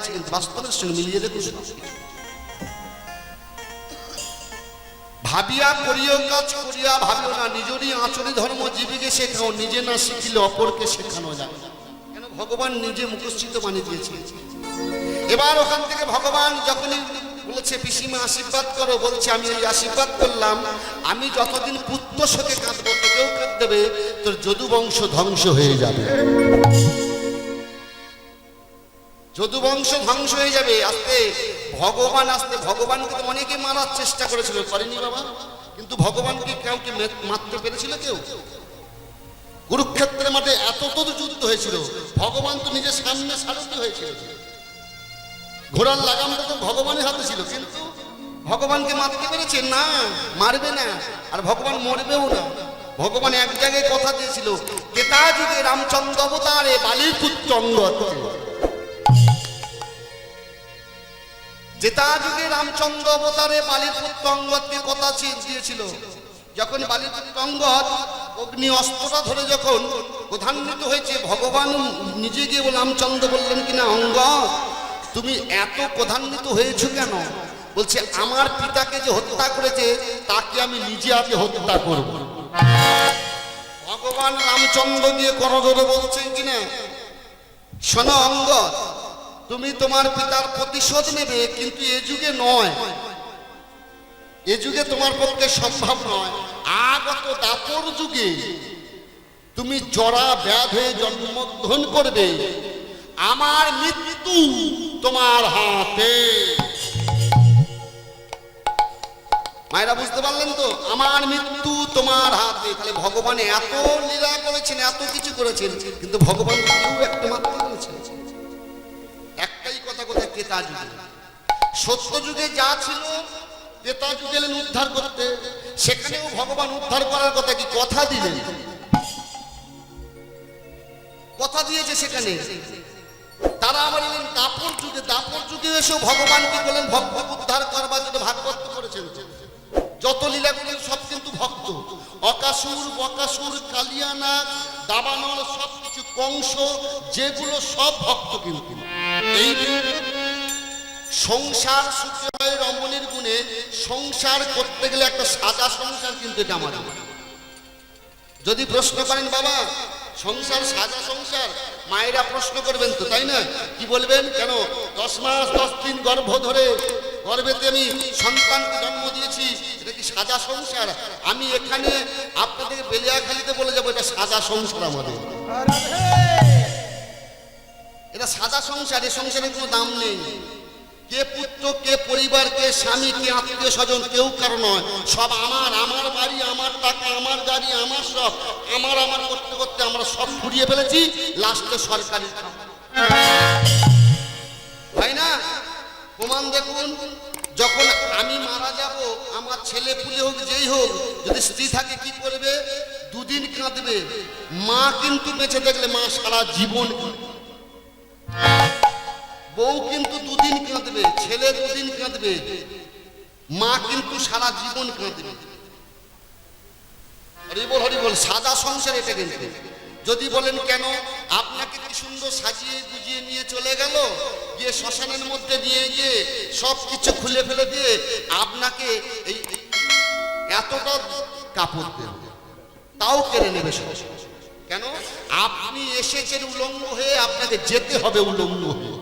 যাচ্ছে, কিন্তু বাস্তবের সঙ্গে মিলিয়ে দেখুন। ভাবিয়া করিও কাজ করিয়া ভাবিও না, নিজেরই আচরণ ধর্ম জীবিকে শেখাও, নিজে না শিখিলে অপরকে শেখানো যায়। কেন ভগবান নিজে মুখস্থিত বানিয়ে দিয়েছে। এবার ওখান থেকে ভগবান যখনই বলেছে পিসিমা আশীর্বাদ করো, বলছে আমি এই আশীর্বাদ করলাম, আমি যতদিন পুত্র শোকে কাঁদবো তোকেও কাঁদবে, তোর যদু বংশ ধ্বংস হয়ে যাবে, যদু বংশ ধ্বংস হয়ে যাবে। আস্তে ভগবান আসতে, ভগবানকে তো অনেকে মারার চেষ্টা করেছিল, করেনি বাবা? কিন্তু ভগবানকে কাউকে মারতে পেরেছিল কেউ? কুরুক্ষেত্রের মাঠে এত যুদ্ধ হয়েছিল, ভগবান তো নিজের সামনে সারথি হয়েছিল, ঘোড়ার লাগামটা তো ভগবানের হাতে ছিল, কিন্তু ভগবানকে মারতে পেরেছে না, মারবে না, আর ভগবান মরবেও না। ভগবান এক জায়গায় কথা দিয়েছিল, ত্রেতা যুগে রামচন্দ্র অবতারে বালির পুত্র অঙ্গদ, ত্রেতা যুগে রামচন্দ্র অবতারে বালির পুত্র অঙ্গদকে কথা দিয়েছিল। যখন বালির পুত্র অঙ্গদ অগ্নি অস্ত্রটা ধরে যখন প্রধান্বিত হয়েছে, ভগবান নিজে গিয়ে রামচন্দ্র বললেন কিনা, অঙ্গদ তুমি এত প্রধান্বিত হয়েছো কেন? বলছে আমার পিতাকে যে হত্যা করেছে তাকে আমি নিজে হাতে হত্যা করব। ভগবান রামচন্দ্র গিয়ে করজোড়ে বলছেন কিনা, শোনো অঙ্গদ, তুমি তোমার পিতার প্রতিশোধ নেবে, কিন্তু এ যুগে নয়, এ যুগে তোমার পক্ষে সম্ভব নয়। আগত দাপর যুগে তুমি জরা ব্যাধ হয়ে জন্মগ্রহণ করবে, আমার মৃত্যু তোমার হাতে। মায়েরা বুঝতে পারলেন তো, আমার মৃত্যু তোমার হাতে। তাহলে ভগবান এত লীলা করেছেন, এত কিছু করেছেন, কিন্তু ভগবান কেউ একটা মাত্র করেছেন, একটাই কথা, কোথায়? ত্রেতা যুগে। সত্য যুগে যা ছিল ত্রেতা যুগে এলেন উদ্ধার করতে, সেখানেও ভগবান উদ্ধার করার কথা কি কথা দিলেন, কথা দিয়েছে সেখানে। তারা আবার এলেন দাপর যুগে, দাপর যুগে এসেও ভগবান কি বলেন, ভক্ত উদ্ধার করবার জন্য ভাগবত করেছেন। যত লীলা করলেন সব কিন্তু ভক্ত, অকাসুর বকাসুর কালিয়ানা দাবানল সবকিছু, কংস, যেগুলো সব ভক্ত। কিন্তু এই সংসার সুখে হয় রমণীর গুণে, সংসার করতে গেলে একটা সাদা সংসার, কিন্তু এটা আমাদের। যদি প্রশ্ন করেন বাবা সংসার সাদা সংসার, মায়েরা প্রশ্ন করবেন তো, তাই না? কি বলবেন? কেন 10 মাস 10 দিন গর্ভ ধরে গর্ভেতে আমি সন্তানকে জন্ম দিয়েছি, এটা কি সাদা সংসার? আমি এখানে আপনাদের বেলিয়াখালীতে বলে যাবো এটা সাদা সংসার আমাদের, এটা সাদা সংসার। এই সংসারের কোনো দাম নেই। কে পুত্র, কে পরিবার, কে স্বামী, কে আত্মীয় স্বজন, কেউ কারো নয়, সব আমার। আমার বাড়ি, আমার টাকা, আমার গাড়ি, আমার সব, আমার আমার করতে করতে আমরা সব ফুরিয়ে ফেলেছি, লাস্টে সরকারি, তাই না? প্রমাণ দেখুন, যখন আমি মারা যাব, আমার ছেলে পুলে হোক যেই হোক, যদি স্ত্রী থাকে কি করবে? 2 দিন কাঁদবে। মা কিন্তু বেঁচে দেখলে মা সারা জীবন, বউ কিন্তু 2 দিন কাঁদবে, ছেলে 2 দিন কাঁদবে, মা কিন্তু সারা জীবন কাঁদবে। হরিবল হরিবল, সাদা সংসার এটা। কিন্তু যদি বলেন কেন, আপনাকে কি সুন্দর সাজিয়ে গুজিয়ে নিয়ে চলে গেল, গিয়ে শ্মশানের মধ্যে নিয়ে গিয়ে সব কিছু খুলে ফেলে দিয়ে আপনাকে এই এতটা কাপড় দেবে, তাও কেড়ে নেবে শ্মশান। কেন? আপনি এসেছেন উলঙ্গ হয়ে, আপনাকে যেতে হবে উলঙ্গ হয়ে।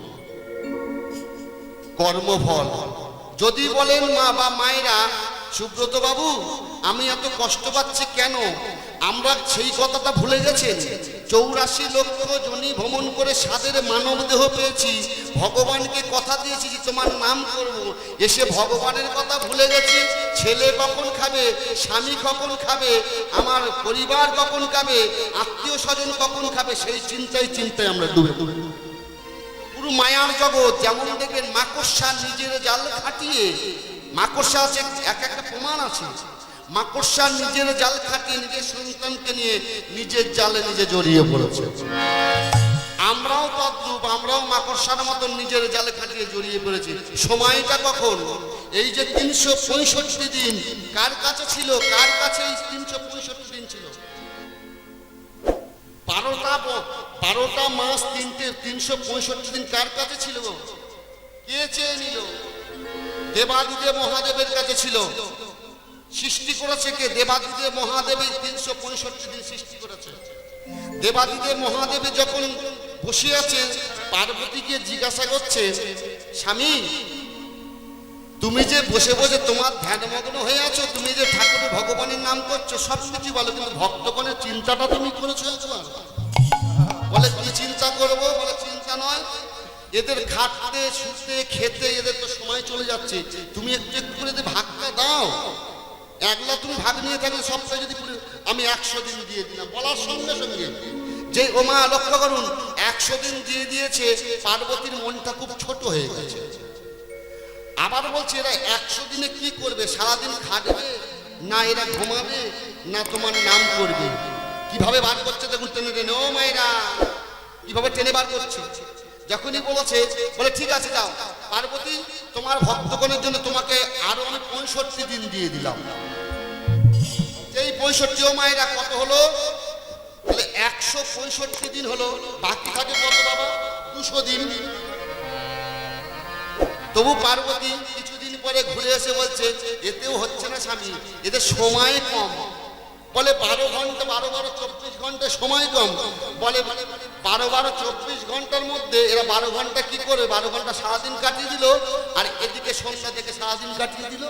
কর্মফল। যদি বলেন মা বা মায়েরা, সুব্রত বাবু আমি এত কষ্ট পাচ্ছি কেন, আমরা সেই কথাটা ভুলে গেছেন। 84 লক্ষ জনি ভ্রমণ করে সাদের মানব দেহ পেয়েছি, ভগবানকে কথা দিয়েছি যে তোমার নাম করব, এসে ভগবানের কথা ভুলে গেছি। ছেলে কখন খাবে, স্বামী কখন খাবে, আমার পরিবার কখন খাবে, আত্মীয় স্বজন কখন খাবে, সেই চিন্তায় চিন্তায় আমরা ডুবে পুরো মায়ার জগৎ। যেমন দেখবেন মাকড়সা নিজের জাল খাটিয়ে, মাকড়সা আছে এক একটা প্রমাণ আছে, মাকড়সা নিজের জাল খাটিয়ে নিজের সন্তানকে নিয়ে নিজের জালে নিজে জড়িয়ে পড়েছে। আমরাও তদ্রূপ, আমরাও মাকড়সার মতন নিজের জালে খাটিয়ে জড়িয়ে পড়েছি। সময়টা কখন? এই যে 365 দিন কার কাছে ছিল? কার কাছে এই 365 দিন ছিল? 12টা মাস 365 দিন কার কাছে ছিল? কে চেয়ে নিল? দেবাদিদেব মহাদেবের কাছে ছিল। সৃষ্টি করেছে কে? দেবাদিদেব মহাদেবের 365 দিন সৃষ্টি করেছে। দেবাদিদেব মহাদেবে যখন বসে আছে, পার্বতীকে জিজ্ঞাসা করছে, স্বামী তুমি যে বসে বসে তোমার ধ্যানমগ্ন হয়ে আছো, তুমি যে ঠাকুরের ভগবানের নাম করছো, সব কিছু ভালো, কিন্তু ভক্তগণের চিন্তাটা তুমি করেছো একবার? বলে কি চিন্তা করব? বলে চিন্তা নয়, এদের খাটতে শুতে খেতে এদের তো সময় চলে যাচ্ছে, তুমি একটু একটু করে ভাগটা দাও। একলা তুমি ভাগ নিয়ে থাকলে সবটাই যদি আমি 100 দিন দিয়ে দিলাম, বলার সঙ্গে সঙ্গে যে ও মা লক্ষ্য করুন 100 দিন দিয়ে দিয়েছে, পার্বতীর মনটা খুব ছোট হয়ে গেছে। আবার বলছে এরা 100 দিনে কি করবে? সারাদিন খাটবে না এরা ঘুমাবে না তোমার নাম করবে? কিভাবে বার করছে দেখুন, টেনে টেনে, ও মায়েরা কিভাবে টেনে বার করছে। যখনই বলেছে, বলে ঠিক আছে যাও পার্বতী, তোমার ভক্তগণের জন্য তোমাকে আরো আমি 65 দিন দিয়ে দিলাম। এই 65, ও মায়েরা কত হলো? তাহলে 165 দিন হলো, বাকি থাকে কত বাবা? 200 দিন। তবু পার্বতী কিছুদিন পরে ঘুরে এসে বলছে এতেও হচ্ছে না স্বামী, এদের সময় কম। বলে 12 ঘন্টা, 12 24 ঘন্টা সময় কম। বলে 12 24 ঘন্টার মধ্যে এরা 12 ঘন্টা কি করে? 12 ঘন্টা সারাদিন কাটিয়ে দিল, আর এদিকে সন্ধ্যা থেকে সারাদিন কাটিয়ে দিল।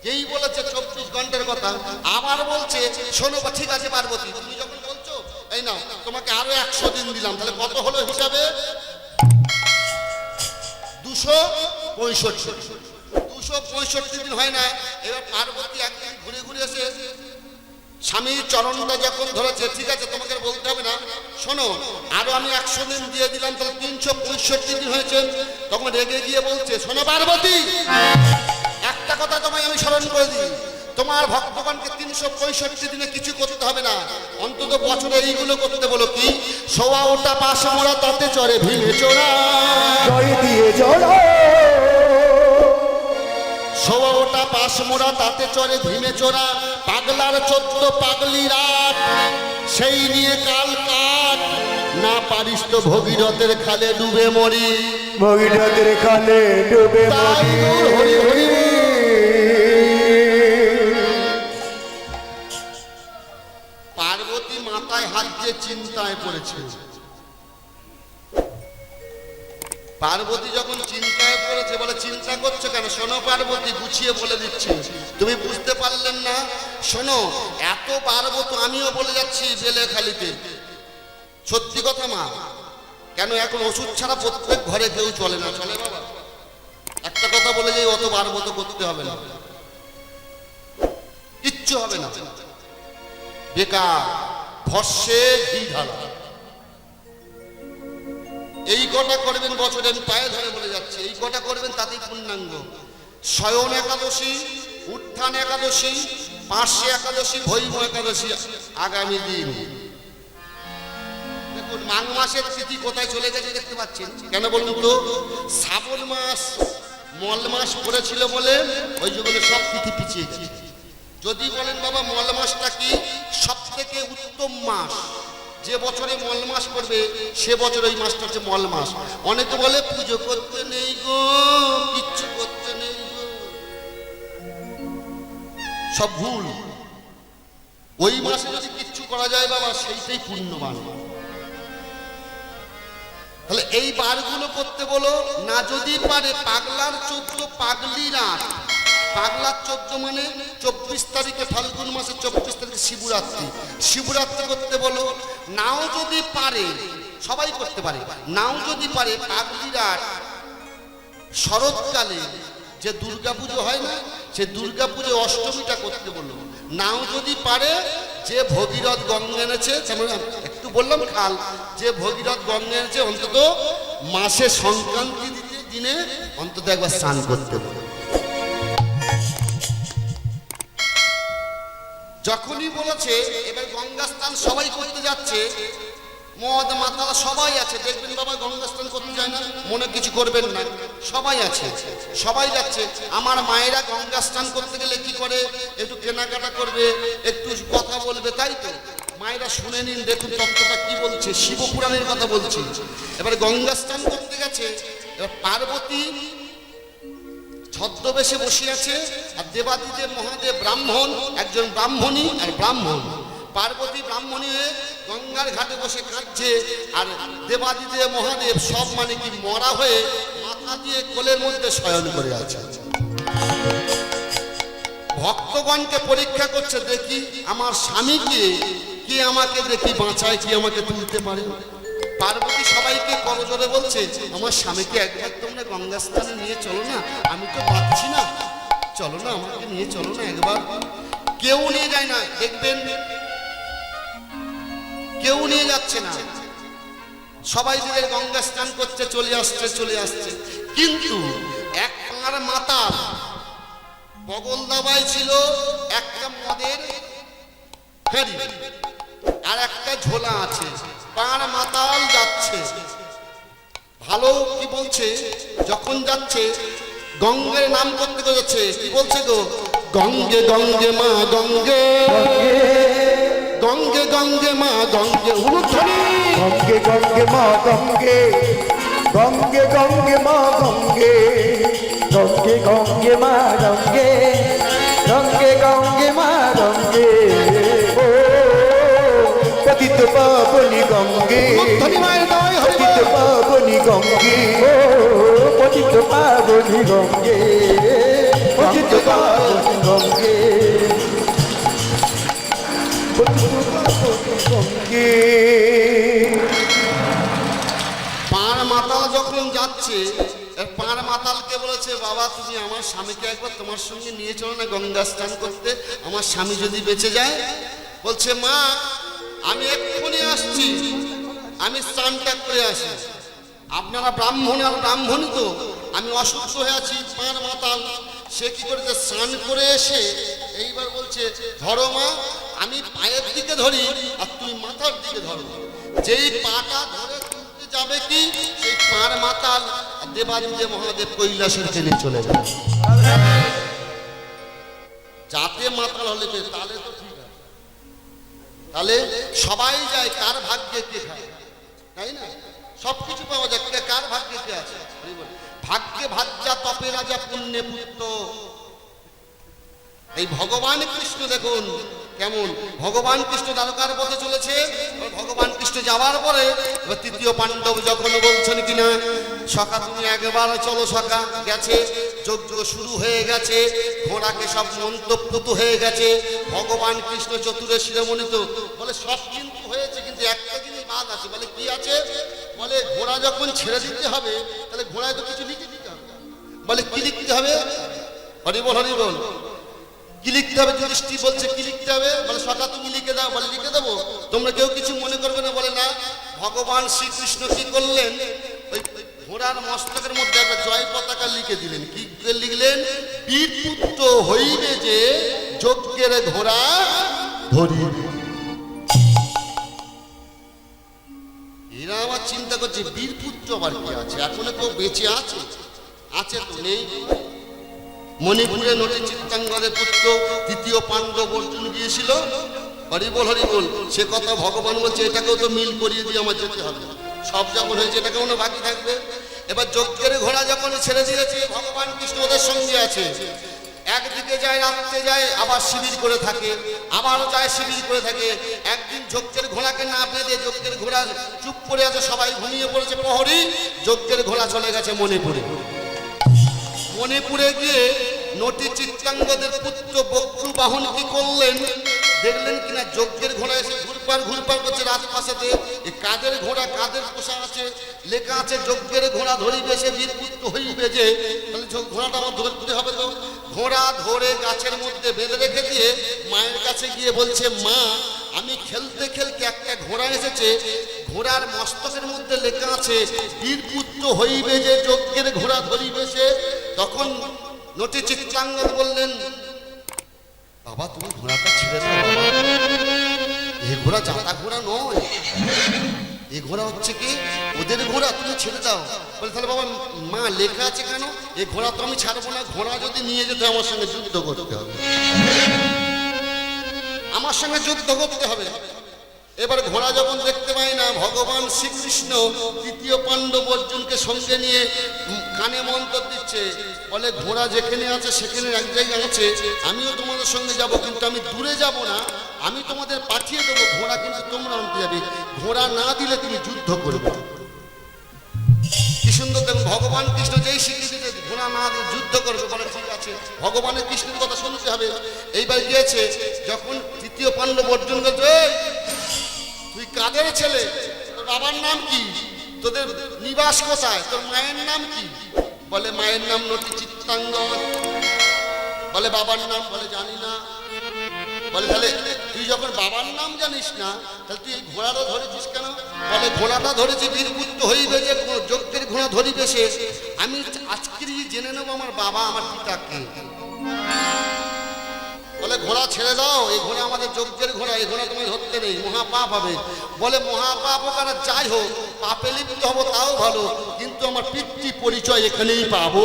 যেই বলেছে 24 ঘন্টার কথা, আবার বলছে শোনো ঠিক আছে পার্বতী, তুমি যখন বলছো এই নাও তোমাকে আরো 100 দিন দিলাম, তাহলে কত হলো হিসাবে? 265 দিন হয় না। এবার পার্বতী একদিন ঘুরে ঘুরে এসে স্বামীর চরণটা যখন ধরেছে, ঠিক আছে তোমাকে বলতে হবে না, শোনো আরো আমি 100 দিন দিয়ে দিলাম, তাহলে 365 দিন হয়েছে। তখন রেগে গিয়ে বলছে, শোনো পার্বতী, একটা কথা তোমায় আমি স্মরণ করে দিই, তোমার ভক্তগণকে 365 দিনে কিছু করতে হবে না, অন্তত বছরে এইগুলো করতে বলো। কি? সোয়া ওটা পাশ মোড়া তাতে চড়ে ভীমে চোরা, জয় দিয়ে জড়ো সোয়া ওটা পাশ মোড়া তাতে চড়ে ভীমে চোরা, পাগলার 14 পাগলি রাত, সেই নিয়ে কাল কাট, না পারিস তো ভগীরথের খালে ডুবে মরি, ভগীরথের খালে ডুবে তাই মরি। তোর হরি হরি। পার্বতী মাথায় হাত দিয়ে চিন্তায় পড়েছে। পার্বতী যখন চিন্তায় পড়েছে, বলে চিন্তা করছো কেন? শোনো পার্বতী, গুছিয়ে বলে দিচ্ছি, তুমি বুঝতে পারলেন না। শোনো, এত পারবো তো আমিও বলে যাচ্ছি বেলে খালিতে, সত্যি কথা মা। কেন এখন ওষুধ ছাড়া প্রত্যেক ঘরে কেউ চলে না, চলে বাবা? একটা কথা বলে যাই, অত পারবো তো করতে হবে না, কিচ্ছু হবে না, বেকার, ভস্যে ঘি ঢালা। এই কটা করবেন বছরে, আমি পায়ে ধরে বলে যাচ্ছি, এই কটা করবেন তাতেই পূর্ণাঙ্গ। শয়ন একাদশী, উত্থান একাদশী, পার্শ্বে একাদশী, ভৈম একাদশী আগামী দিন। দেখুন মাঘ মাসের তিথি কোথায় চলে গেছে দেখতে পাচ্ছেন। কেন বলুন তো? শ্রাবণ মাস মল মাস পড়েছিল বলে ওই যুগলে সব তিথি পিছিয়ে গেছে। যদি বলেন বাবা মল মাসটা কি? সব থেকে উত্তম মাস, যে বছরে মল মাস পড়বে সে বছর ওই মাসটা হচ্ছে মল মাস। অনেকে বলে পুজো করতে নেই গো, কিচ্ছু করতে নেই গো, সব ভুল। ওই মাসে যদি কিচ্ছু করা যায় বাবা, সেইটাই পুণ্যবান। তাহলে এই বারগুলো করতে বলো না। যদি পারে পাগলার 14 পাগলি রাত, পাগলার 14 মানে 24 তারিখে ফাল্গুন মাসের 24 তারিখে শিবরাত্রি, শিবরাত্রি করতে বলো। নাও যদি পারে, সবাই করতে পারে, নাও যদি পারে পাগলি রাত শরৎকালে যে দুর্গাপুজো হয় না, সে দুর্গাপুজো অষ্টমীটা করতে বলো। নাও যদি পারে যে ভগীরথ গঙ্গা এনেছে, একটু বললাম খাল, যে ভগীরথ গঙ্গা এনেছে অন্তত মাসে সংক্রান্তি দিনে অন্তত একবার স্নান করতে বলো। যখনই বলেছে এবার গঙ্গা স্নান সবাই করতে যাচ্ছে, মদ মাতালা সবাই আছে, দেখবেন বাবা গঙ্গা স্নান করতে যায় না, মনে কিছু করবেন না, সবাই আছে, সবাই যাচ্ছে। আমার মায়েরা গঙ্গা স্নান করতে গেলে কি করে? একটু কেনাকাটা করবে, একটু কথা বলবে, তাই তো? মায়েরা শুনে নিন, দেখুন তত্ত্বটা কি বলছে, শিবপুরাণের কথা বলছি। এবারে গঙ্গা স্নান করতে গেছে, এবার পার্বতী ছদ্মবেশে বসে আছে, আর দেবাদিদেব মহাদেব ব্রাহ্মণ, একজন ব্রাহ্মণী আর ব্রাহ্মণ। পার্বতী ব্রাহ্মণী হয়ে গঙ্গার ঘাটে বসে কাঁদছে, আর দেবাদিদেব মহাদেব সব মানে কি মরা হয়ে মাথা দিয়ে কোলের মধ্যে শয়ন করে আছে। ভক্তগণকে পরীক্ষা করছে, দেখি আমার স্বামীকে কি আমাকে দেখি বাঁচায়, কি আমাকে তুলতে পারে। পার্বতী সবাইকে করজোরে বলছে, আমার স্বামীকে একবার তোমরা গঙ্গা স্থানে নিয়ে চলো না, আমি তো পাচ্ছি না, চলো না, আমাকে নিয়ে চলো না একবার। কেউ নিয়ে যায় না, দেখবেন কেউ নিয়ে যাচ্ছে না, সবাই দিকে গঙ্গা স্নান করছে, চলে আসছে। কিন্তু এক পাঁড় মাতাল বগল দাবাই ছিল একটা মদের ফেরি, আর একটা ঝোলা আছে, পাঁড় মাতাল যাচ্ছে। ভালো কি বলছে, যখন যাচ্ছে গঙ্গের নাম করতে যাচ্ছে, কি বলছে গো, গঙ্গে গঙ্গে মা গঙ্গে, গঙ্গে গঙ্গে মা গঙ্গে, উলুধ্বনি, গঙ্গে গঙ্গে মা গঙ্গে, গঙ্গে গঙ্গে মা গঙ্গে, গঙ্গে গঙ্গে মা গঙ্গে, গঙ্গে গঙ্গে মা গঙ্গে, ও পতিত পাবনি গঙ্গে, উলুধ্বনি মায়ের নয়, পতিত পাবনি গঙ্গে, ও পতিত পাবনি গঙ্গে, পতিত পাবনি গঙ্গে, পতিত পাবনি গঙ্গে। পাঁড় মাতাল যখন যাচ্ছে, পাঁড় মাতালকে বলেছে, বাবা তুমি আমার স্বামীকে একবার তোমার সঙ্গে নিয়ে চলো না গঙ্গা স্নান করতে, আমার স্বামী যদি বেঁচে যায়। বলছে, মা আমি এক্ষুনি আসছি, আমি স্নানটা করে আসি। আপনারা ব্রাহ্মণ আর ব্রাহ্মণই তো, আমি অসুস্থ হয়ে আছি। পাঁড় মাতাল সে কি করেছে, স্নান করে এসে এইবার বলছে, ধরো মা, আমি পায়ের দিকে ধরি আর তুমি মাথার দিকে ধরো। যেই পাটা ধরে তুলতে যাবে কি, সেই পাঁড় মাতাল দেবাদিদেব মহাদেব কৈলাসের ট্রেনে চলে যায়। যাতে মাতাল হলে তাহলে তো ঠিক আছে, তাহলে সবাই যায়, কার ভাগ্যে কে খায়, তাই না? সবকিছু পাওয়া যায়, কার ভাগ্যে কে আছে। ভাগ্যে ভাজ্যা তপে রাজা পুণ্যে পুত্র। এই ভগবান কৃষ্ণ দেখুন কেমন, ভগবান কৃষ্ণ দ্বারকার পথে চলেছে। ভগবান কৃষ্ণ যাওয়ার পরে তৃতীয় পাণ্ডব যখন বলছেন কিনা, সখা তুমি একবার চলো, সখা গেছে, যজ্ঞ শুরু হয়ে গেছে, ঘোড়াকে সব মন্তব্য হয়ে গেছে। ভগবান কৃষ্ণ চতুরে শিরোমণিত বলে, সব কিন্তু হয়েছে, কিন্তু একটা জিনিস বাদ আছে। বলে কি আছে? বলে ঘোড়া যখন ছেড়ে দিতে হবে, তাহলে ঘোড়ায় তো কিছু লিখে দিতে হবে। বলে কি লিখতে হবে? হরি বল, হরি বল। কি লিখতে হবে? যুধিষ্ঠির বলছে কি লিখতে হবে? বলে সখা তুমি লিখে দাও। বলে লিখে দেবো, তোমরা কেউ কিছু মনে করবে না। বলে না, ভগবান শ্রীকৃষ্ণ কি করলেন, ওই ঘোড়ার মস্তকের মধ্যে একটা জয় পতাকা লিখে দিলেন। কি লিখলেন? বীরপুত্র হইবে যে যজ্ঞের ঘোড়া ধরিবে। এরা আবার চিন্তা করছে বীরপুত্র আবার কি আছে, এখনো কেউ বেঁচে আছে? আছে তো, নেই। মণিপুরে নটি চিত্তাঙ্গদের পুত্র তৃতীয় পাণ্ডব অর্জুন গিয়েছিল। হরিবল, হরিবল। সে কথা ভগবান বলছে, এটাকেও তো মিল করিয়ে দিয়ে আমার যেতে হবে। সব যখন হয়েছে, এটাকেও না বাকি থাকবে। এবার যজ্ঞের ঘোড়া যখন ছেড়ে দিয়েছে, ভগবান কৃষ্ণ ওদের সঙ্গে আছে। একদিকে যায়, রাত্রে যায়, আবার শিবির করে থাকে, আবারও যায়, শিবির করে থাকে। একদিন যজ্ঞের ঘোড়াকে না বেঁধে, যজ্ঞের ঘোড়া চুপ করে আছে, সবাই ঘুমিয়ে পড়েছে প্রহরী। যজ্ঞের ঘোড়া চলে গেছে মণিপুরে। মণিপুরে গিয়ে নটি চিত্রাঙ্গদের পুত্র বক্রু বাহন কি করলেন, দেখলেন কিনা যজ্ঞের ঘোড়া এসে ঘুরপার করছে রাজপ্রাসাদে। কাদের ঘোড়া, কাদের পোষা আছে, লেখা আছে যজ্ঞের ঘোড়া ধরিবে সে বীরপুত্র হইবে যে। তাহলে ঘোড়াটা আমার ধরতে হবে তো। ঘোড়া ধরে গাছের মধ্যে বেঁধে রেখে দিয়ে মায়ের কাছে গিয়ে বলছে, মা আমি খেলতে খেলতে একটা ঘোড়া এসেছে, ঘোড়ার মস্তকের মধ্যে লেখা আছে বীরপুত্র হইবে যে যজ্ঞের ঘোড়া ধরিবে সে। তখন নটি চিত্রাঙ্গদ বললেন, বাবা তুমি ঘোড়াটা ছেড়ে দাও, এই ঘোড়া জাতা ঘোড়া নয়, এই ঘোড়া হচ্ছে কি ওদের ঘোড়া, তুমি ছেড়ে দাও। বলে তাহলে বাবা মা লেখা আছে কেন? এই ঘোড়া তো আমি ছাড়বো না, ঘোড়া যদি নিয়ে যেতে আমার সঙ্গে যুদ্ধ করতে হবে, আমার সঙ্গে যুদ্ধ করতে হবে। এবার ঘোড়া যখন দেখতে পায় না, ভগবান শ্রীকৃষ্ণ তৃতীয় পাণ্ডব অর্জুনকে সঙ্গে নিয়ে কানে মন্ত্র দিচ্ছে, বলে ঘোড়া যেখানে আছে সেখানে এক জায়গায় আছে, আমিও তোমাদের সঙ্গে যাব, কিন্তু আমি দূরে যাব না, আমি তোমাদের পাঠিয়ে দেবো ঘোড়া, কিন্তু তোমরা আনতে যাবে, ঘোড়া না দিলে তুমি যুদ্ধ করবে। কি সুন্দর দেখুন, ভগবান কৃষ্ণ যেই স্বীকৃতি দিয়েছে ঘোড়া না দিয়ে যুদ্ধ করবে, বলে ঠিক আছে, ভগবানের কৃষ্ণের কথা শুনতে হবে। এইবার গিয়েছে যখন তৃতীয় পাণ্ডব অর্জুন বলছে, তুই কাদের ছেলে, তোর বাবার নাম কি, তোদের নিবাস কোথায়, তোর মায়ের নাম কি? বলে মায়ের নাম নটি চিত্তাঙ্গদ। বলে বাবার নাম, বলে জানি না। বলে তাহলে তুই যখন বাবার নাম জানিস না, তাহলে তুই এই ঘোড়াটা ধরেছিস কেন? বলে ঘোড়াটা ধরেছি বীরপুত্র হইবে যে যজ্ঞের ঘোড়া ধরিবে সে, আমি আজকেরই জেনে নেবো আমার বাবা আমার পিতাকে। বলে ঘোড়া ছেড়ে দাও, এই ঘোড়া আমাদের যজ্ঞের ঘোড়া, এই ঘোড়া তুমি ধরতে নেই, মহাপাপ হবে। বলে মহাপাপ হোক আর যাই হোক, পাপে লিপ্ত হবো তাও ভালো, কিন্তু আমার পিতৃ পরিচয় এখানেই পাবো।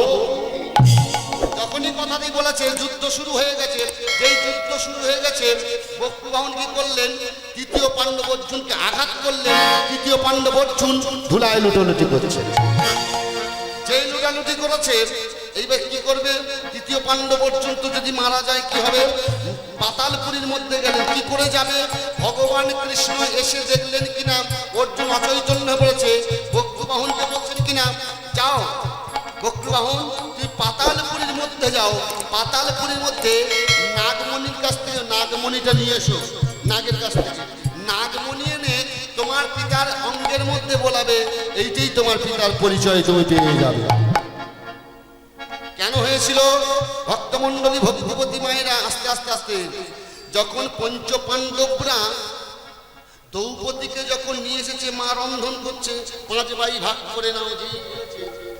যখনই কথাটি বলেছে যুদ্ধ শুরু হয়ে গেছে। যেই যুদ্ধ শুরু হয়ে গেছে, বক্রবাহন কি করলেন, তৃতীয় পাণ্ডব অর্জুনকে আঘাত করলেন। তৃতীয় পাণ্ডব অর্জুন ধুলায় লুটোলুটি করছে। যেই লুটালুটি করেছে, এইবার কি করবে, তৃতীয় পাণ্ডব অর্জুন তো যদি মারা যায় কি হবে? পাতালপুরীর মধ্যে গেলেন, কি করে যাবে? ভগবান কৃষ্ণ এসে দেখলেন কিনা অর্জুন অচৈতন্য পড়েছে, বক্রবাহনকে বলছেন কিনা, যাও বক্রবাহন তুই পাতালপুরীর মধ্যে যাও, পাতালপুরীর মধ্যে নাগমণির কাছ থেকে নাগমণিটা নিয়ে এসো, নাগের কাছ থেকে নাগমণি এনে তোমার পিতার অঙ্গের মধ্যে বলাবে, এইটাই তোমার পিতার পরিচয়, তুমি পেয়ে যাবে। কেন হয়েছিল? ভক্তমণ্ডলী ভক্তিপতি মায়েরা আস্তে আস্তে আস্তে যখন পঞ্চ পাণ্ডবরা দ্রৌপদীকে যখন নিয়ে এসেছে, মা রন্ধন করছে, 5 ভাই ভাগ করে নাও, যে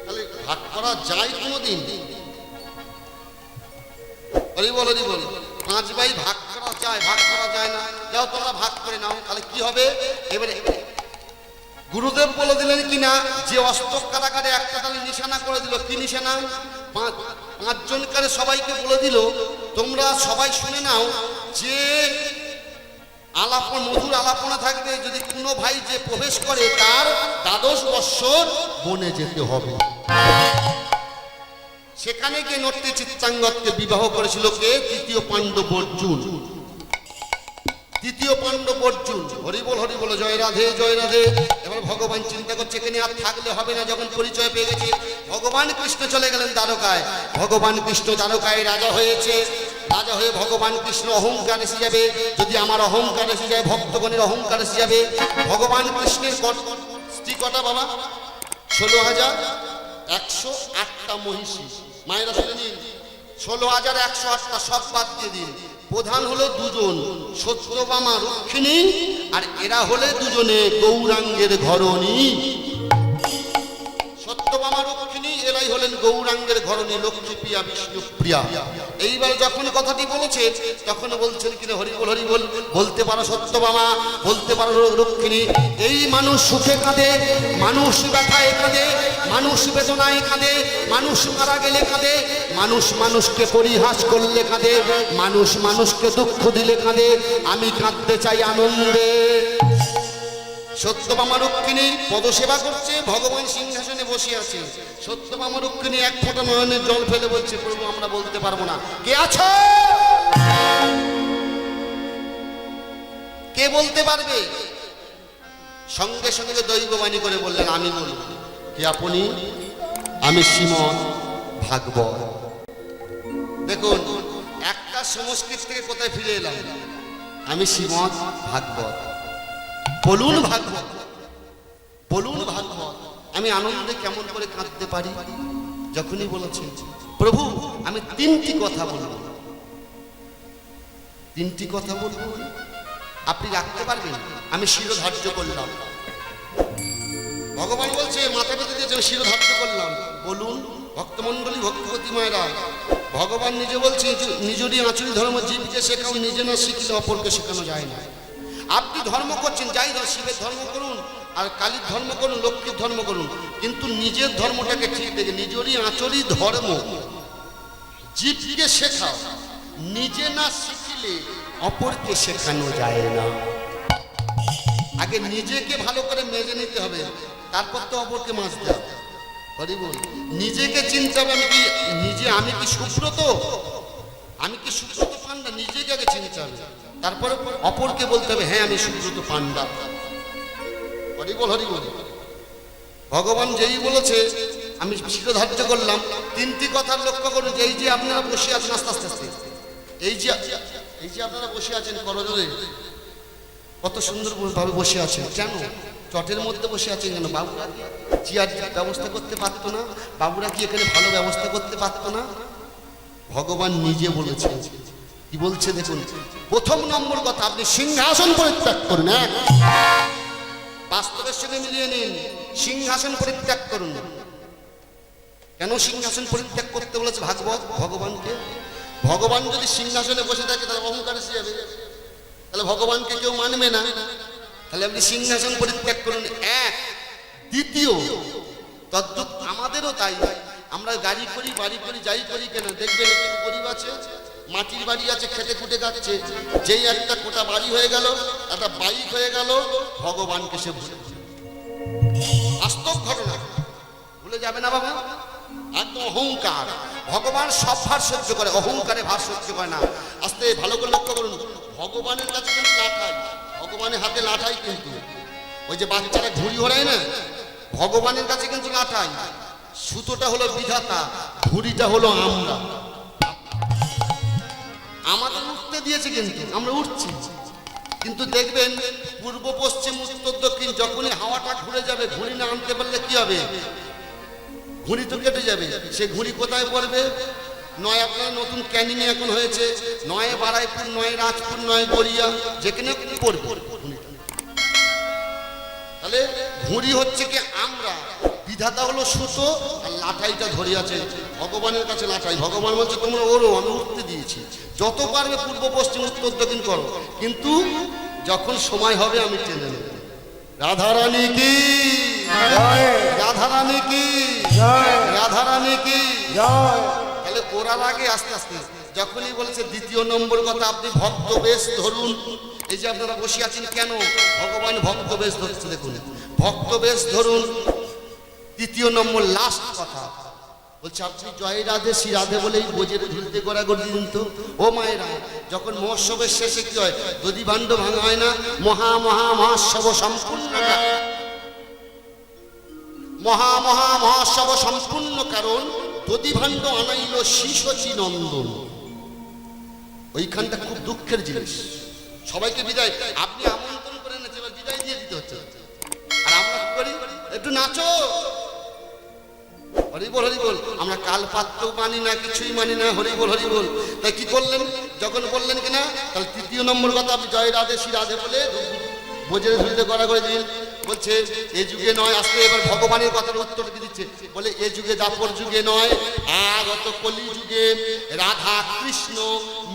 তাহলে ভাগ করা যায় কোনোদিন? হরি বল হরি বল। 5 ভাই ভাগ করা যায়, ভাগ করা যায় না, যাও তোমরা ভাগ করে নাও। তাহলে কি হবে? এবারে গুরুদেব বলে দিলেন কিনা, যে অস্ত্র কারাগারে একটা তাহলে নিশানা করে দিল। কি নিশানা? 5 জনকারে সবাইকে বলে দিল, তোমরা সবাই শুনে নাও, যে আলাপন মধুর আলাপনা থাকবে, যদি কোনো ভাই যে প্রবেশ করে তার 12 বৎসর বনে যেতে হবে। সেখানে গিয়ে নট্টি চিত্তাঙ্গদকে বিবাহ করেছিল কে? তৃতীয় পাণ্ডব অর্জুন। তৃতীয় পাণ্ডব অর্জুন। হরি বল জয় রাধে জয় রাধে। এবার ভগবান চিন্তা করছে এখানে আর থাকলে হবে না, যখন পরিচয় পেয়ে গেছে। ভগবান কৃষ্ণ চলে গেলেন দ্বারকায়। ভগবান কৃষ্ণ দ্বারকায় রাজা হয়েছে। রাজা হয়ে ভগবান কৃষ্ণ অহংকার এসে যাবে, যদি আমার অহংকার এসে যায়, ভক্তগণের অহংকার এসে যাবে। ভগবান কৃষ্ণের স্ত্রী কটা বাবা? 16,108টা মহিষী। মায়েরা শুনে নিন, 16,108টা, সব বাদ দিয়ে দিন। প্রধান হলো 2 জন, সত্যভামা রুক্মিণী, আর এরা হলে 2 জনে গৌরাঙ্গের ঘরণী। সত্যভামা রুক্মিণী এরাই হলেন গৌরাঙ্গের ঘরণী, লক্ষ্মীপ্রিয়া বিষ্ণুপ্রিয়া। এইবার যখন কথাটি বলেছে তখন বলছেন কিনা হরি বল, বলতে পারো সত্যভামা, বলতে পারো রুক্মিণী। এই মানুষ সুখে কাঁদে, মানুষ ব্যথায় কাঁদে, মানুষ বেদনায় কাঁদে, মানুষ মারা গেলে কাঁদে, মানুষ মানুষকে পরিহাস করলে কাঁদে, মানুষ মানুষকে দুঃখ দিলে কাঁদে। আমি কাঁদতে চাই আনন্দে। সত্যভামা রুক্মিণী পদসেবা করছে, ভগবান সিংহাসনে বসে আছে। সত্যভামা রুক্মিণী 1 ফোঁটা নয়নের জল ফেলে বলছে, প্রভু আমরা বলতে পারবো না, কে আছো? কে বলতে পারবে? সঙ্গে সঙ্গে দৈববাণী করে বললেন, আমি বলবো। কে আপনি? আমি শ্রীমদ্ ভাগবত। দেখুন, একটা সংস্কৃত থেকে কোথায় ফিরে এলাম, আমি শ্রীমদ্ ভাগবত। বলুন ভাগবত, বলুন ভাগবত। আমি আনন্দে কেমন করে কাঁদতে পারি যখনই বলেছেন, প্রভু আমি 3টি কথা বলবো। 3টি কথা বলবো, আপনি রাখতে পারবেন? আমি শিরোধার্য করলাম। ভগবান বলছে, মাথা পেতে দিয়েছে, আমি শিরোধার্য করলাম। বলুন। ভক্তমণ্ডলী ভক্তিপতি মায়েরা, ভগবান নিজে বলছে, নিজেরই আচরণ ধর্ম জীবকে শেখাও, নিজে না শিখলে অপরকে শেখানো যায় না। আপনি ধর্ম করছেন, যাই ধর, শিবের ধর্ম করুন, আর কালীর ধর্ম করুন, লক্ষ্মীর ধর্ম করুন, কিন্তু নিজের ধর্মটাকে ঠিক দেখে, নিজেরই আচরই ধর্ম জীবকে শেখাও। নিজে না শিখিলে অপরকে শেখানো যায় না। আগে নিজেকে ভালো করে মেজে নিতে হবে, তারপর তো অপরকে মাজতে হবে। হরি বল। নিজেকে চিনতে হবে, আমি কি সুব্রত, আমি কি সুব্রত পান্ডা, নিজেকে আগে চিনতে হবে, তারপরে অপরকে বলতে হবে হ্যাঁ আমি সুব্রত পান্ডা। হরি বল, হরি বল। ভগবান যেই বলেছে আমি শিরোধার্য করলাম। তিনটি কথার লক্ষ্য করুন, এই যে আপনারা বসে আছেন আস্তে আস্তে আস্তে, এই যে আপনারা বসে আছেন করজোরে, কত সুন্দর ভাবে বসে আছেন, কেন চটের মধ্যে বসে আছেন কেন? বাবুরা চেয়ার ব্যবস্থা করতে পারতো না? বাবুরা কি এখানে ভালো ব্যবস্থা করতে পারতো না? ভগবান নিজে বলেছেন, কি বলছে দেখুন। প্রথম নম্বর কথা, আপনি সিংহাসন পরিত্যাগ করুন। বাস্তবের সঙ্গে মিলিয়ে নিন, সিংহাসন পরিত্যাগ করুন। কেন সিংহাসন পরিত্যাগ করতে বলেছে ভাগবত ভগবানকে? ভগবান যদি সিংহাসনে বসে থাকে তাহলে অহংকার এসে যাবে, তাহলে ভগবানকে কেউ মানবে না। তাহলে আপনি সিংহাসন পরিত্যাগ করুন। এক। দ্বিতীয়, তদ্রূপ আমাদেরও তাই। আমরা গাড়ি করি, বাড়ি করি, যাই করি কেন, দেখবেন একটু গরিব আছে, মাটির বাড়ি আছে, খেটে খুঁটে যাচ্ছে, যেই একটা কোটা বাড়ি হয়ে গেল, একটা বাইক হয়ে গেল, ভগবানকে সে ভুলে, বাস্তব ঘটনা, ভুলে যাবে না বাবা। একদম অহংকার। ভগবান সব ভার সহ্য করে, অহংকারে ভার সহ্য করে না। আস্তে ভালো করে লক্ষ্য করুন, ভগবানের কাছে কিন্তু লাঠাই, ভগবানের হাতে লাঠাই, কিন্তু ওই যে বাচ্চারা ঘুড়ি ঘোরায় না, ভগবানের কাছে কিন্তু লাঠাই। সুতোটা হলো বিধাতা, ঘুড়িটা হলো আমরা। আমাদের উঠতে দিয়েছে, কিন্তু আমরা উঠছি। কিন্তু দেখবেন পূর্ব পশ্চিম উত্তর দক্ষিণ যখনই হাওয়াটা ঘুরে যাবে, ঘুড়ি না আনতে পারলে কি হবে? ঘুড়ি তো কেটে যাবে। সে ঘুড়ি কোথায় পড়বে? নয় আপনার নতুন ক্যানিং এখন হয়েছে, নয় বারাইপুর, নয় রাজপুর, নয় গড়িয়া, যেখানে পড়বে। তাহলে ঘুড়ি হচ্ছে কি আমরা, বিধাতা হলো সুতো, আর লাঠাইটা ধরে আছে ভগবানের কাছে লাঠাই। ভগবান বলছে তোমরা ওরও, আমি উঠতে দিয়েছি, যত পারবে পূর্ব পশ্চিম উত্তর দক্ষিণ করো, কিন্তু যখন সময় হবে আমি টেনে নেব। রাধারানী কি, রাধারানী কি, রাধারানী কি। তাহলে ওরা লাগে আস্তে আস্তে। যখনই বলেছে দ্বিতীয় নম্বর কথা, আপনি ভক্ত বেশ ধরুন। এই যে আপনারা বসে আছেন কেন? ভগবান ভক্ত বেশ ধরছে, দেখুন ভক্ত বেশ ধরুন। তৃতীয় নম্বর লাস্ট কথা বলছে, আপনি জয় রাধে শ্রী রাধে বলেই বোঝের ঝুলতে গড়াগড়ি দিন তো। ও মায়েরা, যখন মহোৎসবের শেষে কি হয়? দধি ভাণ্ড ভাঙা হয় না? মহোৎসব সম্পূর্ণ, মহোৎসব সম্পূর্ণ কারণ দধি ভাণ্ড আনাইল শিশচী নন্দন। ওইখানটা খুব দুঃখের জিনিস। সবাইকে বিদায়, আপনি আমন্ত্রণ করে এনেছেন, এবার বিদায় দিয়ে দিতে হচ্ছে। আর আমরা কি করি? একটু নাচো, হরি বল, হরি বল। আমরা কাল পাত্র মানি না, কিছুই মানি না, হরি বল, হরি বল। তাই কি করলেন? যখন বললেন কিনা, তাহলে তৃতীয় নম্বর কথা, আপনি জয় রাধে শ্রী রাধে বলে বোঝের ঝুলতে করা করে দিন। বলছে এ যুগে নয়, আসতে এবার ভগবানের কথার উত্তর কি দিচ্ছে? বলে এ যুগে দাপর যুগে নয়, আগত কলি যুগে রাধা কৃষ্ণ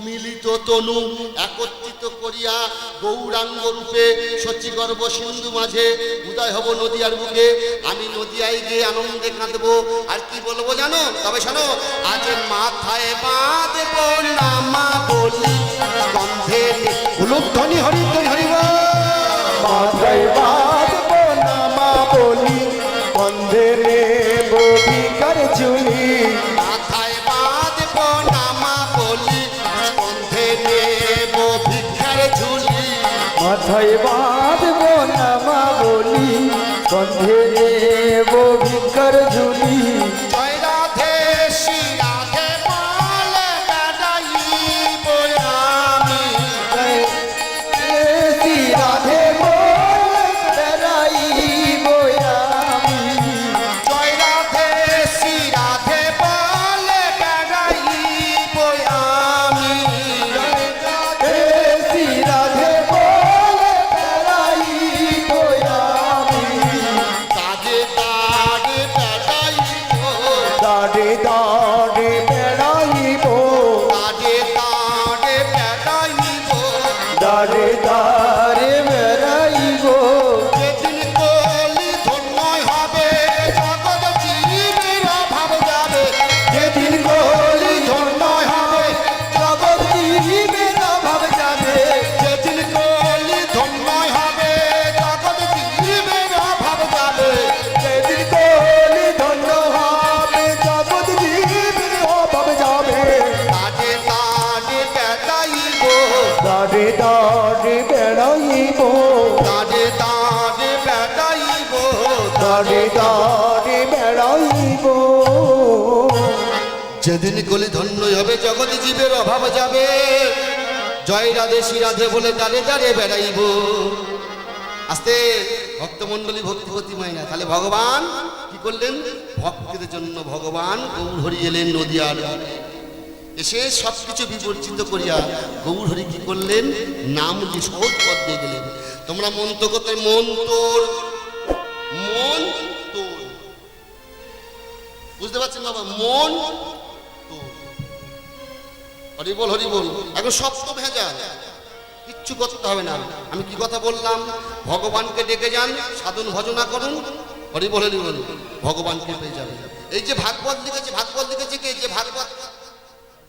মিলিত তনু একত্রিত করিয়া গৌরাঙ্গ রূপে সচিগর্ভ সিন্ধু মাঝে উদয় হব নদিয়ার বুকে। আমি নদিয়ায় গিয়ে আনন্দে কাঁদবো। আর কি বলবো জানো? তবে শোনো, আজ মাথায় বাঁধব নামা বলি গন্ধে উলুধ্বনি হরিধ্বনি হরিব। মাথায় বাঁধব নামা বলি গন্ধে নেব ভিখার ঝুলি। মাথায় বাঁধব নামা বলি গন্ধে নেব ভিখার ঝুলি। মাথায় বাঁধব নামা বলি গন্ধে নেব ভিখার ঝুলি। জয় রাধে শ্রী রাধে বলে বেড়াইব আমি। শ্রী রাধে বলে বেড়াইব আমি। জয় রাধে শ্রী রাধে বলে বেড়াইব আমি। শ্রী রাধে বলে বেড়াইব আমি। কাজে দাঁড়ে বেড়াইব, দাঁড়ে দাঁড়ে বেড়াইব, কাজে দাঁড়ে বেড়াইব। দাঁড়ে দাঁড়ে বেড়াইব। যেদিন কলি ধন্য হবে জগৎ জীবের অভাব যাবে। যেদিন কলি ধন্য হবে জগৎ জীবের অভাব যাবে। যেদিন কলি ধন্য হবে দাঁড়ে বেড়াইব দাঁড়ে দাঁড়ে বেড়াইব দাঁড়ে দাঁড়ে বেড়াইব যেদিন কলি ধন্যই হবে জগতে জীবের অভাব যাবে জয় রাধে শ্রী রাধে বলে দাঁড়ে দাঁড়ে বেড়াইব আস্তে ভক্তমণ্ডলী ভক্তিপতি মাইনা তাহলে ভগবান কি করলেন ভক্তদের জন্য ভগবান গৌর হরি এলেন নদিয়ার এসে সবকিছু বিবর্জিত করিয়া গৌর হরি কি করলেন নাম যে সহজ পথ দিয়ে গেলেন তোমরা মন্ত্র করতে মন তোর বুঝতে পারছেন বাবা মন তোর হরি বল এখন সব তো ভেজা কিচ্ছু করতে হবে না আমি কি কথা বললাম ভগবানকে ডেকে যান সাধন ভজনা করুন হরি বল ভগবানকে পেয়ে যাবেন এই যে ভাগবত লিখেছে কে যে ভাগবত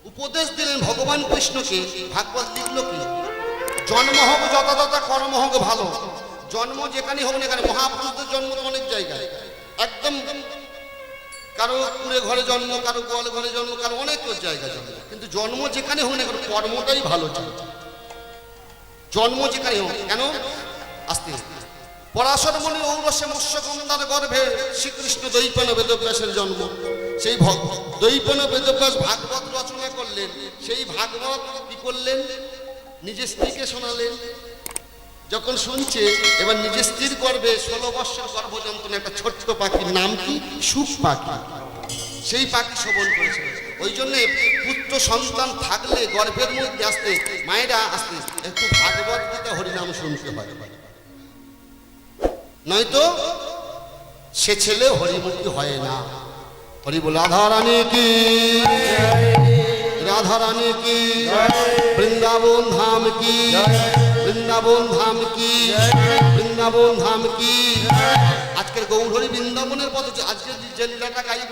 উপদেশ দিলেন ভগবান কৃষ্ণকে ভাগবত লিখলো কি জন্ম হোক যথাযথা কর্ম হোক ভালো জন্ম যেখানে হোক না এখানে মহাপুরুষদের জন্ম তো অনেক জায়গায় একদম কারো কুড়ে ঘরে জন্ম কারো গোয়াল ঘরে জন্ম কারো অনেক জায়গায় জন্ম কিন্তু জন্ম যেখানে হোক না কর্মটাই ভালো জন্ম যেখানে হোক কেন আস্তে পরাশর মনে ঔরসে মৎস্যগন্ধার গর্ভে শ্রীকৃষ্ণ দৈপন বেদব্যাসের জন্ম সেই দৈপন বেদব্যাস ভাগবত রচনা করলেন সেই ভাগবত কি করলেন নিজের স্ত্রীকে শোনালেন যখন শুনছে এবার নিজের স্ত্রীর গর্ভে 16 বৎসর গর্ভযন্ত্রণা একটা ছোট্ট পাখির নাম কি সুখ পাখি সেই পাখি শোভন করেছিল ওই জন্যে পুত্র সন্তান থাকলে গর্ভের মধ্যে আসতে মায়েরা আসতে একটু ভাগবত গীতা হরিনাম শুনতে হয় নয়তো সে ছেলে হরিমুক্তি হয় না হরি বল রাধারানী কি বৃন্দাবন ধাম কি বৃন্দাবন ধাম কি আজকের গৌরহরি বৃন্দাবনের পথে আজকের যে লীলাটা গাইব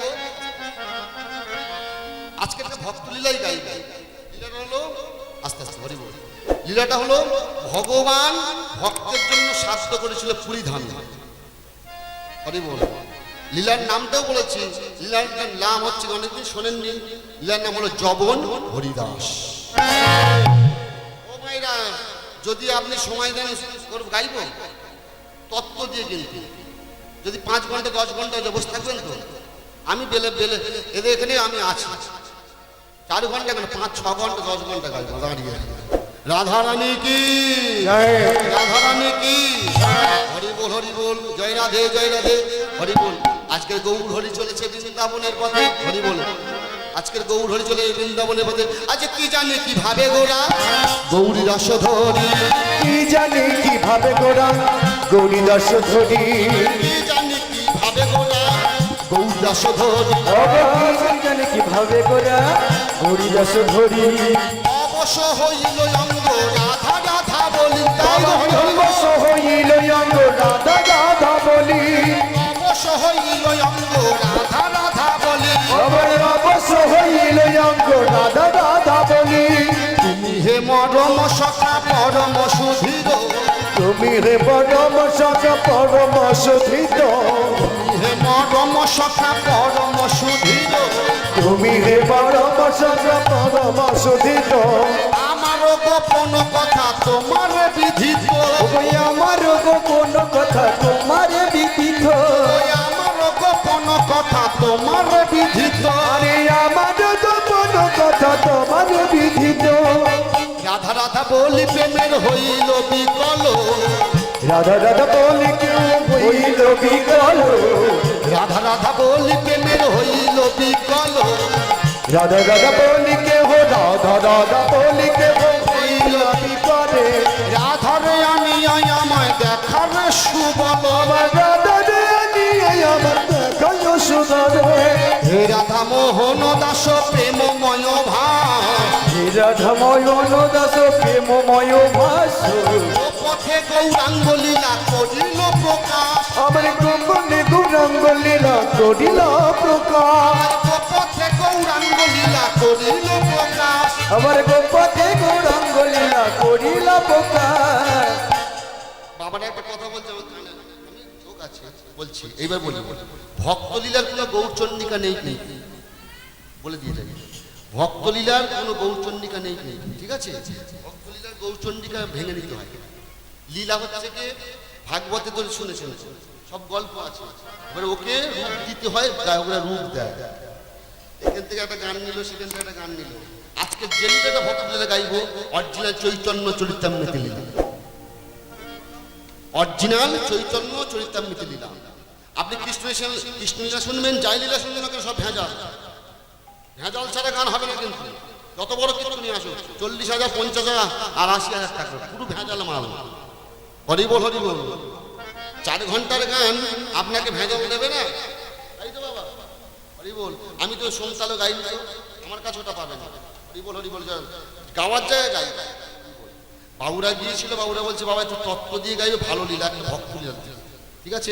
আজকের ভক্তলীলাই গাইব লীলাটা হলো আস্তে আস্তে হরি বল লীলাটা হলো ভগবান ভক্তের জন্য শাস্ত্র করেছিল পুরী ধাম হরি বল লীলার নামটাও বলেছি লীলার নাম হচ্ছে অনেকদিন শোনেননি লীলার নাম হলো জবন হরিদাস ও মাইরা যদি আপনি সময় দেন গাইব তত্ত্ব দিয়ে কিন্তু যদি 5 ঘন্টা 10 ঘন্টা বসে থাকবেন তো আমি বেলে এদের এখানে আমি আছি 4 ঘন্টা কেন 5-6 ঘন্টা 10 ঘন্টা গাইব দাঁড়িয়ে রাধারানী কি হরি বল জয় রাধে হরি বল আজকের গৌর হরি চলেছে বৃন্দাবনের পথে হরি বল আজকের গৌর হরি চলে বৃন্দাবনের পথে আজ কি জানে কিভাবে গোরা গৌরী রস ধরি কি জানি কিভাবে গোরা গৌরী রস ধরি কি জানে কিভাবে গোরা গৌরী রস ধরি কি জানি কিভাবে গোরা গৌরী রস ধরি অবশ্য হইল অঙ্গ রাধা রাধা বলি অবশ্য হইল অঙ্গ রাধা রাধা বলি অবশ্য হইল অঙ্গ রাধা রাধা বলি অবশ্য হইল অঙ্গ রাধা রাধা বলি তুমি হে মরম সখা পরম সুধীর তুমি হে পরম সখা পরম সুধীর হে মরম সখা পরম সুধীর তুমি হে পরম সখা পরম সুধীর আমার গোপন কথা তোমার বিধিত আমার গোপন কথা তোমার বিদিত আমার গোপন কথা তোমার বিধিত আরে আমার গোপন কথা তোমার বিদিত রাধা রাধা বলি প্রেমের হইল বিকল রাধা রাধা বলি কেউ হইল বিকল রাধা রাধা বলি প্রেমের হইল বিকল রাধা রাধা বলি কেউ রাধা রাধা বলি কেউ হইল বিকলে রাধারে আমি আমায় দেখার সুবল রাধা রে আনি আমার দেখায় সুন্দর হে রাধা মোহন দাস প্রেমময় ভাব রাধা ময়ন দাস প্রেমময় ভাস ও পথে গৌরাঙ্গ লীলা করিল প্রকাশ আমার গোপনে গৌরাঙ্গ লীলা করিল প্রকাশ ও পথে গৌরাঙ্গ লীলা করিল প্রকাশ আমার গোপনে গৌরাঙ্গ লীলা করিল প্রকাশ বাবার একটা কথা বলছে আমার কানে আমি চোখ আছে বলছি এইবার বলি ভক্ত লীলার কোনো গৌরচন্ডিকা নেই বলে দিয়ে যাই ভক্তলীলার কোনো গৌরচন্ডিকা নেই, ঠিক আছে? ভক্তলীলার গৌরচন্ডিকা ভেঙে নিতে হয়। লীলা হচ্ছে কি, ভাগবতে তো শুনেছেন, সব গল্প আছে। এবার ওকে রূপ দিতে হয়, গায়করা রূপ দেয়। এখান থেকে একটা গান নিল, সেখান থেকে একটা গান নিল। আজকে যে লীলাটা ভক্তলীলা গাইবো, অরিজিনাল চৈতন্য চরিতামৃত লীলা, অরিজিনাল চৈতন্য চরিতামৃত লীলা। আপনি কৃষ্ণলীলা শুনবেন, যাই লীলা শুনবেন, ওকে সব ভেজাল। ভেজাল ছাড়া গান হবে না কিন্তু। যত বড় কিছু নিয়ে আসো, 40,000, 50,000 আর 80,000 টাকা, পুরো ভেজাল মাল। হরিবল হরিবল। 4 ঘন্টার গান আপনাকে ভেজাল দেবে না, তাই তো বাবা? হরিবল। আমি তো সোমতালও গাইনি, আমার কাছে ওটা পাবে না। হরিবল হরিবল গাওয়ার জায়গায় গাই। বাবুরা গিয়েছিল, বাবুরা বলছে বাবা একটু তত্ত্ব দিয়ে গাইবে, ভালো লীলা, একটা ভক্ত লীলা, ঠিক আছে?